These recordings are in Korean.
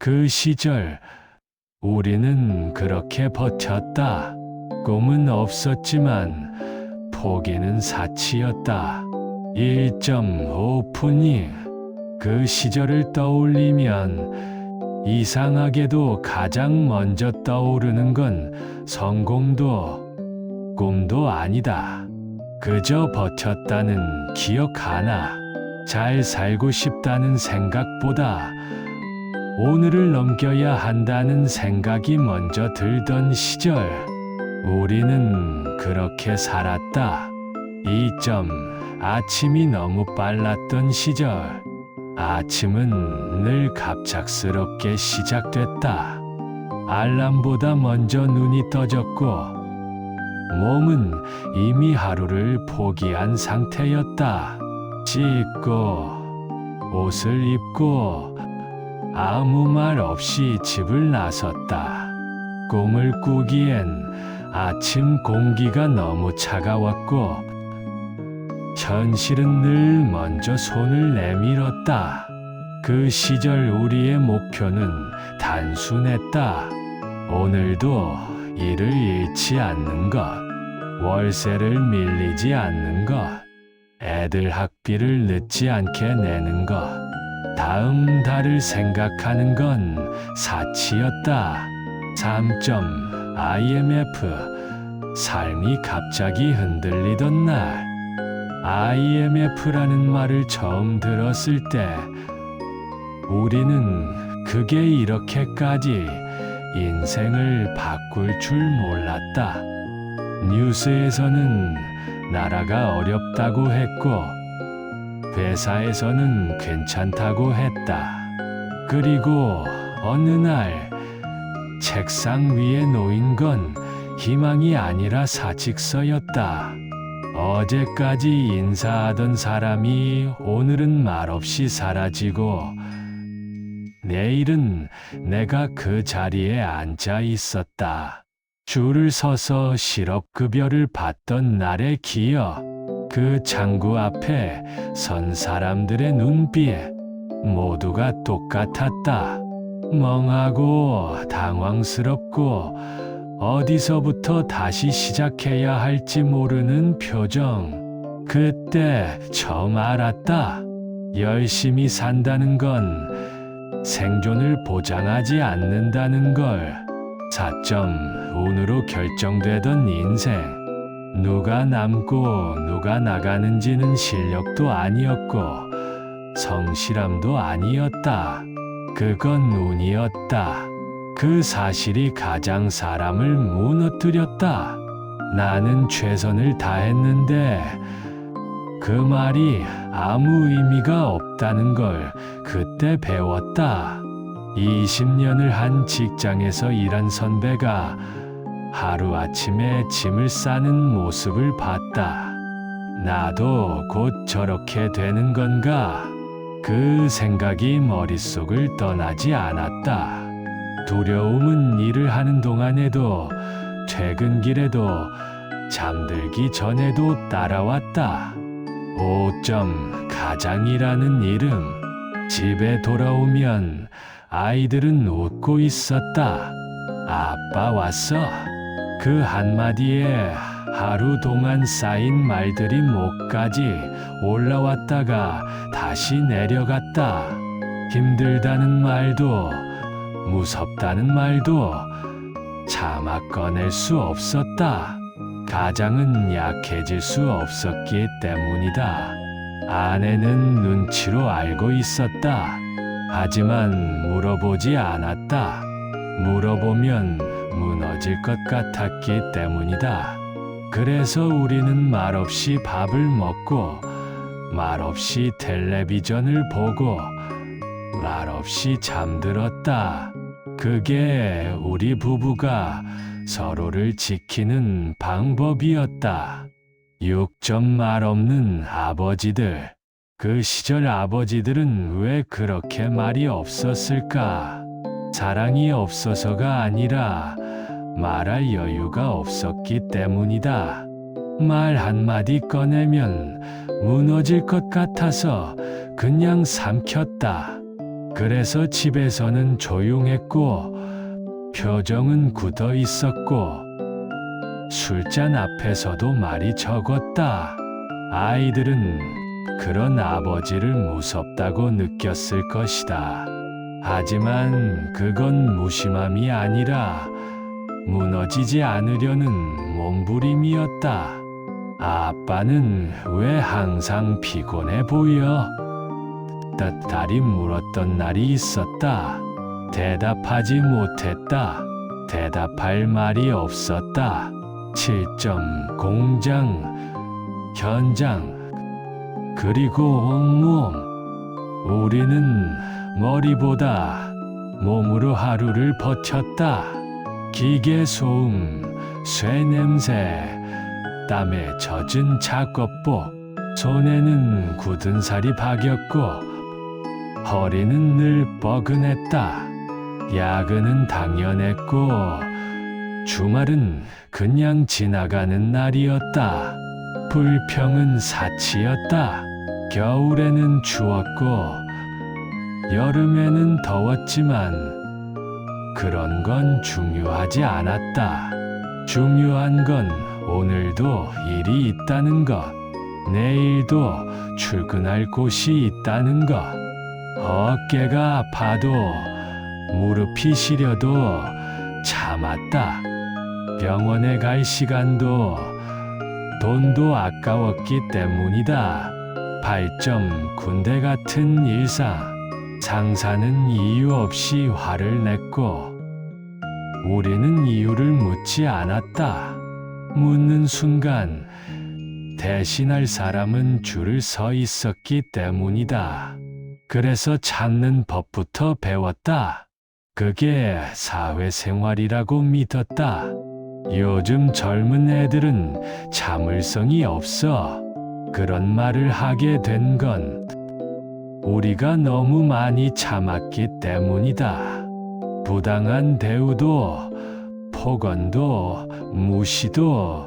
그 시절 우리는 그렇게 버텼다. 꿈은 없었지만 포기는 사치였다. 1.5푼이 그 시절을 떠올리면 이상하게도 가장 먼저 떠오르는 건 성공도 꿈도 아니다. 그저 버텼다는 기억 하나, 잘 살고 싶다는 생각보다 오늘을 넘겨야 한다는 생각이 먼저 들던 시절, 우리는 그렇게 살았다. 아침이 너무 빨랐던 시절, 아침은 늘 갑작스럽게 시작됐다. 알람보다 먼저 눈이 떠졌고, 몸은 이미 하루를 포기한 상태였다. 씻고, 옷을 입고, 아무 말 없이 집을 나섰다. 꿈을 꾸기엔 아침 공기가 너무 차가웠고, 현실은 늘 먼저 손을 내밀었다. 그 시절 우리의 목표는 단순했다. 오늘도 일을 잃지 않는 것, 월세를 밀리지 않는 것, 애들 학비를 늦지 않게 내는 것, 다음 달을 생각하는 건 사치였다. 3.IMF, 삶이 갑자기 흔들리던 날, IMF라는 말을 처음 들었을 때 우리는 그게 이렇게까지 인생을 바꿀 줄 몰랐다. 뉴스에서는 나라가 어렵다고 했고, 회사에서는 괜찮다고 했다. 그리고 어느 날 책상 위에 놓인 건 희망이 아니라 사직서였다. 어제까지 인사하던 사람이 오늘은 말없이 사라지고, 내일은 내가 그 자리에 앉아 있었다. 줄을 서서 실업급여를 받던 날의 기억, 그 창구 앞에 선 사람들의 눈빛, 모두가 똑같았다. 멍하고 당황스럽고 어디서부터 다시 시작해야 할지 모르는 표정. 그때 처음 알았다. 열심히 산다는 건 생존을 보장하지 않는다는 걸. 4.운으로 결정되던 인생. 누가 남고 누가 나가는지는 실력도 아니었고 성실함도 아니었다. 그건 운이었다. 그 사실이 가장 사람을 무너뜨렸다. 나는 최선을 다했는데 그 말이 아무 의미가 없다는 걸 그때 배웠다. 20년을 한 직장에서 일한 선배가 하루아침에 짐을 싸는 모습을 봤다. 나도 곧 저렇게 되는 건가? 그 생각이 머릿속을 떠나지 않았다. 두려움은 일을 하는 동안에도, 퇴근길에도, 잠들기 전에도 따라왔다. 5점 가장이라는 이름. 집에 돌아오면 아이들은 웃고 있었다. 아빠 왔어. 그 한마디에 하루 동안 쌓인 말들이 목까지 올라왔다가 다시 내려갔다. 힘들다는 말도, 무섭다는 말도 차마 꺼낼 수 없었다. 가장은 약해질 수 없었기 때문이다. 아내는 눈치로 알고 있었다. 하지만 물어보지 않았다. 물어보면 무너질 것 같았기 때문이다. 그래서 우리는 말없이 밥을 먹고, 말없이 텔레비전을 보고, 말없이 잠들었다. 그게 우리 부부가 서로를 지키는 방법이었다. 6점 말 없는 아버지들. 그 시절 아버지들은 왜 그렇게 말이 없었을까? 사랑이 없어서가 아니라 말할 여유가 없었기 때문이다. 말 한마디 꺼내면 무너질 것 같아서 그냥 삼켰다. 그래서 집에서는 조용했고 표정은 굳어 있었고 술잔 앞에서도 말이 적었다. 아이들은 그런 아버지를 무섭다고 느꼈을 것이다. 하지만 그건 무심함이 아니라 무너지지 않으려는 몸부림이었다. 아빠는 왜 항상 피곤해 보여? 딸이 물었던 날이 있었다. 대답하지 못했다. 대답할 말이 없었다. 7점 공장, 현장, 그리고 온몸. 우리는 머리보다 몸으로 하루를 버텼다. 기계 소음, 쇠 냄새, 땀에 젖은 작업복, 손에는 굳은 살이 박였고 허리는 늘 뻐근했다. 야근은 당연했고 주말은 그냥 지나가는 날이었다. 불평은 사치였다. 겨울에는 추웠고 여름에는 더웠지만 그런 건 중요하지 않았다. 중요한 건 오늘도 일이 있다는 것, 내일도 출근할 곳이 있다는 것. 어깨가 아파도 무릎이 시려도 참았다. 병원에 갈 시간도 돈도 아까웠기 때문이다. 8점 군대 같은 일상. 상사는 이유 없이 화를 냈고 우리는 이유를 묻지 않았다. 묻는 순간 대신할 사람은 줄을 서 있었기 때문이다. 그래서 참는 법부터 배웠다. 그게 사회생활이라고 믿었다. 요즘 젊은 애들은 참을성이 없어. 그런 말을 하게 된 건 우리가 너무 많이 참았기 때문이다. 부당한 대우도, 폭언도, 무시도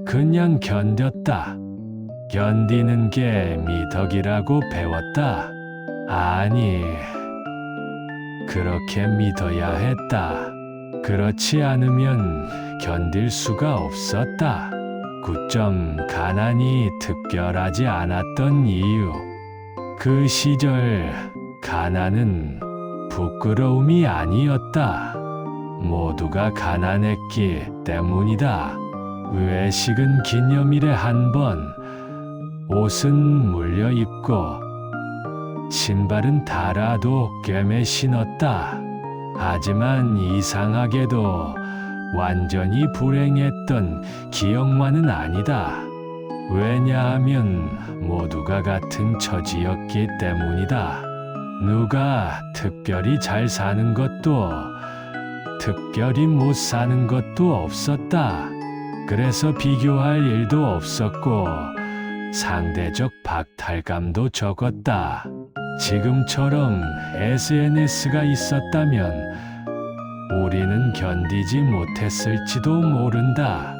그냥 견뎠다. 견디는 게 미덕이라고 배웠다. 아니, 그렇게 믿어야 했다. 그렇지 않으면 견딜 수가 없었다. 9점 가난이 특별하지 않았던 이유. 그 시절 가난은 부끄러움이 아니었다. 모두가 가난했기 때문이다. 외식은 기념일에 한 번, 옷은 물려 입고, 신발은 달아도 꿰매 신었다. 하지만 이상하게도 완전히 불행했던 기억만은 아니다. 왜냐하면 모두가 같은 처지였기 때문이다. 누가 특별히 잘 사는 것도 특별히 못 사는 것도 없었다. 그래서 비교할 일도 없었고 상대적 박탈감도 적었다. 지금처럼 SNS가 있었다면 우리는 견디지 못했을지도 모른다.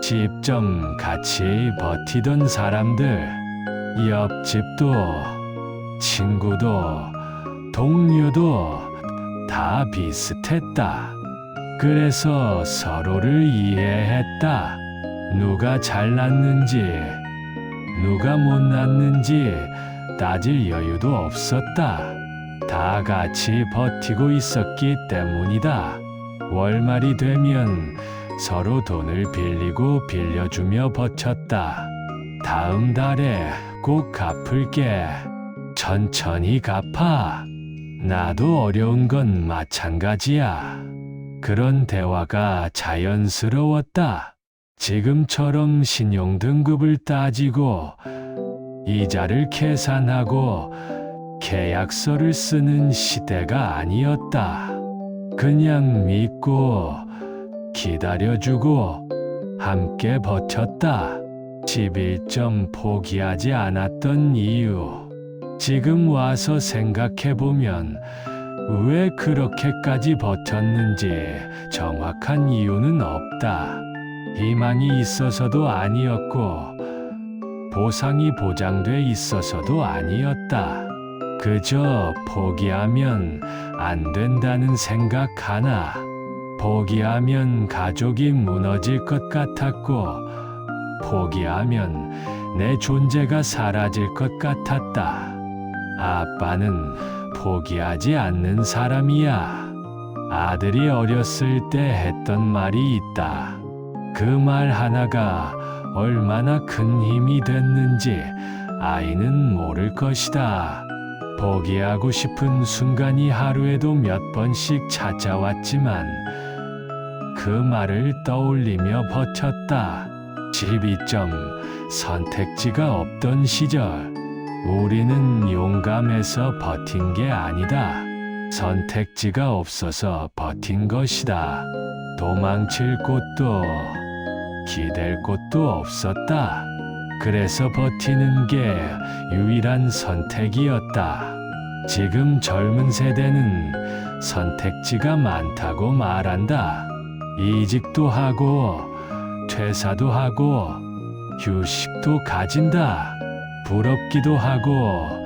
10점 같이 버티던 사람들, 옆집도, 친구도, 동료도 다 비슷했다. 그래서 서로를 이해했다. 누가 잘났는지, 누가 못났는지 따질 여유도 없었다. 다 같이 버티고 있었기 때문이다. 월말이 되면 서로 돈을 빌리고 빌려주며 버텼다. 다음 달에 꼭 갚을게. 천천히 갚아. 나도 어려운 건 마찬가지야. 그런 대화가 자연스러웠다. 지금처럼 신용등급을 따지고 이자를 계산하고 계약서를 쓰는 시대가 아니었다. 그냥 믿고 기다려주고 함께 버텼다. 11점 포기하지 않았던 이유. 지금 와서 생각해보면 왜 그렇게까지 버텼는지 정확한 이유는 없다. 희망이 있어서도 아니었고 보상이 보장돼 있어서도 아니었다. 그저 포기하면 안 된다는 생각 하나. 포기하면 가족이 무너질 것 같았고, 포기하면 내 존재가 사라질 것 같았다. 아빠는 포기하지 않는 사람이야. 아들이 어렸을 때 했던 말이 있다. 그 말 하나가 얼마나 큰 힘이 됐는지 아이는 모를 것이다. 포기하고 싶은 순간이 하루에도 몇 번씩 찾아왔지만 그 말을 떠올리며 버텼다. 12점 선택지가 없던 시절, 우리는 용감해서 버틴 게 아니다. 선택지가 없어서 버틴 것이다. 도망칠 곳도 기댈 곳도 없었다. 그래서 버티는 게 유일한 선택이었다. 지금 젊은 세대는 선택지가 많다고 말한다. 이직도 하고 퇴사도 하고 휴식도 가진다. 부럽기도 하고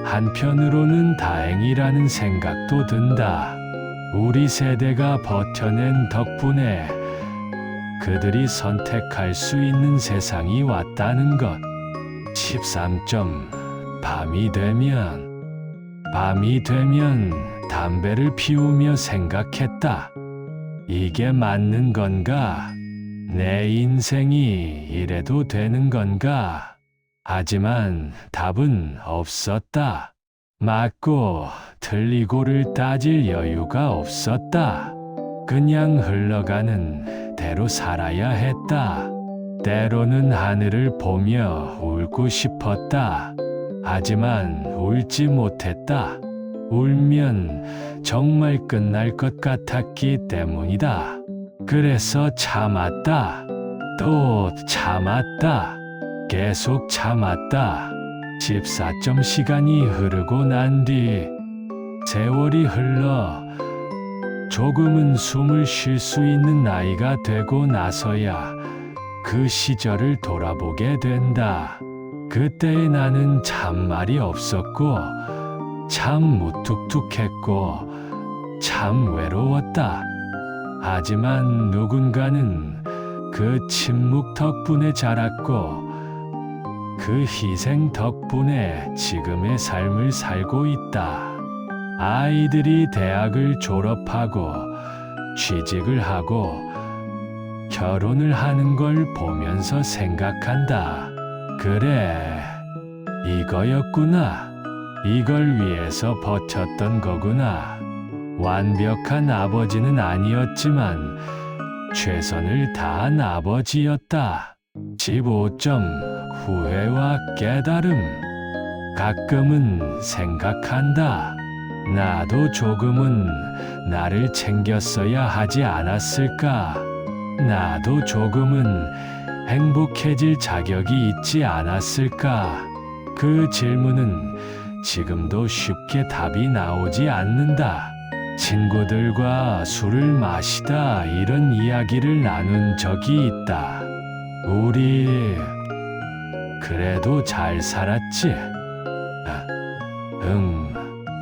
한편으로는 다행이라는 생각도 든다. 우리 세대가 버텨낸 덕분에 그들이 선택할 수 있는 세상이 왔다는 것. 13점 밤이 되면 담배를 피우며 생각했다. 이게 맞는 건가? 내 인생이 이래도 되는 건가? 하지만 답은 없었다. 맞고 틀리고를 따질 여유가 없었다. 그냥 흘러가는 대로 살아야 했다. 때로는 하늘을 보며 울고 싶었다. 하지만 울지 못했다. 울면 정말 끝날 것 같았기 때문이다. 그래서 참았다. 또 참았다. 계속 참았다. 14점 시간이 흐르고 난 뒤 세월이 흘러 조금은 숨을 쉴 수 있는 나이가 되고 나서야 그 시절을 돌아보게 된다. 그때의 나는 참 말이 없었고 참 무뚝뚝했고 참 외로웠다. 하지만 누군가는 그 침묵 덕분에 자랐고 그 희생 덕분에 지금의 삶을 살고 있다. 아이들이 대학을 졸업하고 취직을 하고 결혼을 하는 걸 보면서 생각한다. 그래, 이거였구나. 이걸 위해서 버텼던 거구나. 완벽한 아버지는 아니었지만 최선을 다한 아버지였다. 15점 후회와 깨달음. 가끔은 생각한다. 나도 조금은 나를 챙겼어야 하지 않았을까? 나도 조금은 행복해질 자격이 있지 않았을까? 그 질문은 지금도 쉽게 답이 나오지 않는다. 친구들과 술을 마시다 이런 이야기를 나눈 적이 있다. 우리 그래도 잘 살았지? 응,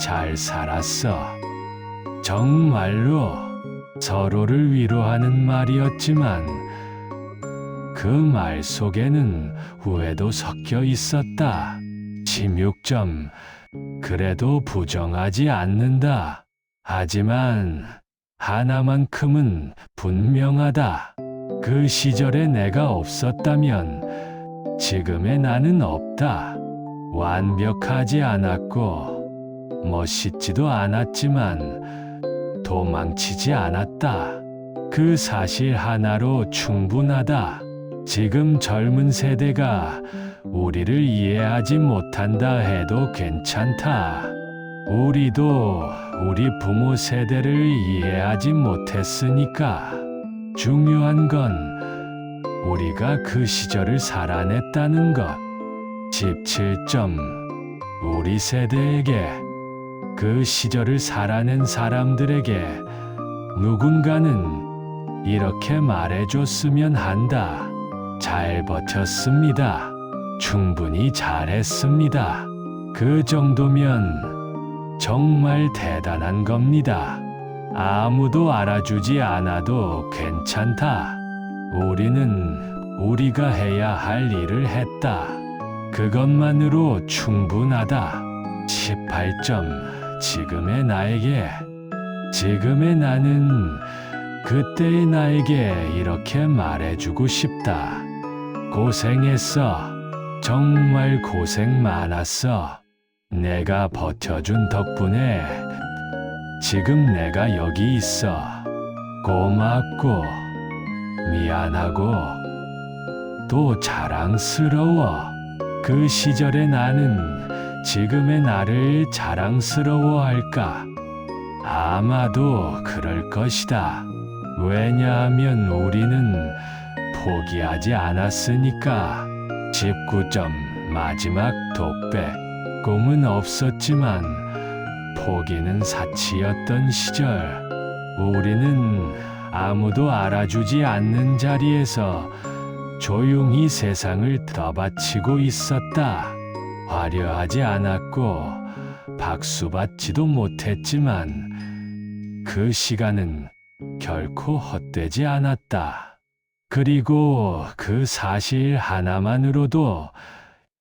잘 살았어. 정말로 서로를 위로하는 말이었지만 그 말 속에는 후회도 섞여 있었다. 16점 그래도 부정하지 않는다. 하지만 하나만큼은 분명하다. 그 시절에 내가 없었다면 지금의 나는 없다. 완벽하지 않았고 멋있지도 않았지만 도망치지 않았다. 그 사실 하나로 충분하다. 지금 젊은 세대가 우리를 이해하지 못한다 해도 괜찮다. 우리도 우리 부모 세대를 이해하지 못했으니까. 중요한 건 우리가 그 시절을 살아냈다는 것. 17점 우리 세대에게, 그 시절을 살아낸 사람들에게 누군가는 이렇게 말해줬으면 한다. 잘 버텼습니다. 충분히 잘했습니다. 그 정도면 정말 대단한 겁니다. 아무도 알아주지 않아도 괜찮다. 우리는 우리가 해야 할 일을 했다. 그것만으로 충분하다. 18점. 지금의 나는 그때의 나에게 이렇게 말해주고 싶다. 고생했어. 정말 고생 많았어. 내가 버텨준 덕분에 지금 내가 여기 있어. 고맙고 미안하고 또 자랑스러워. 그 시절의 나는 지금의 나를 자랑스러워할까? 아마도 그럴 것이다. 왜냐하면 우리는 포기하지 않았으니까. 19점. 마지막 독백. 꿈은 없었지만 포기는 사치였던 시절. 우리는 아무도 알아주지 않는 자리에서 조용히 세상을 들어바치고 있었다. 화려하지 않았고 박수받지도 못했지만 그 시간은 결코 헛되지 않았다. 그리고 그 사실 하나만으로도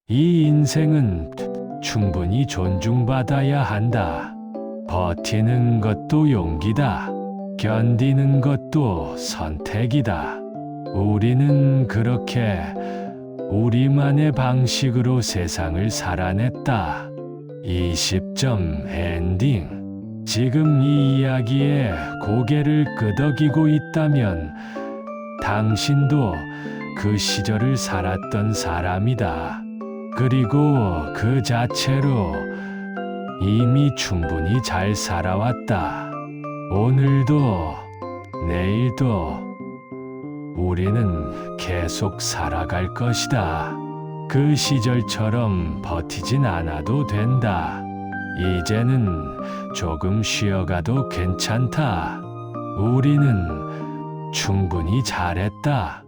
이 인생은 충분히 존중받아야 한다. 버티는 것도 용기다. 견디는 것도 선택이다. 우리는 그렇게 우리만의 방식으로 세상을 살아냈다. 20점 엔딩. 지금 이 이야기에 고개를 끄덕이고 있다면 당신도 그 시절을 살았던 사람이다. 그리고 그 자체로 이미 충분히 잘 살아왔다. 오늘도 내일도 우리는 계속 살아갈 것이다. 그 시절처럼 버티진 않아도 된다. 이제는 조금 쉬어가도 괜찮다. 우리는 충분히 잘했다.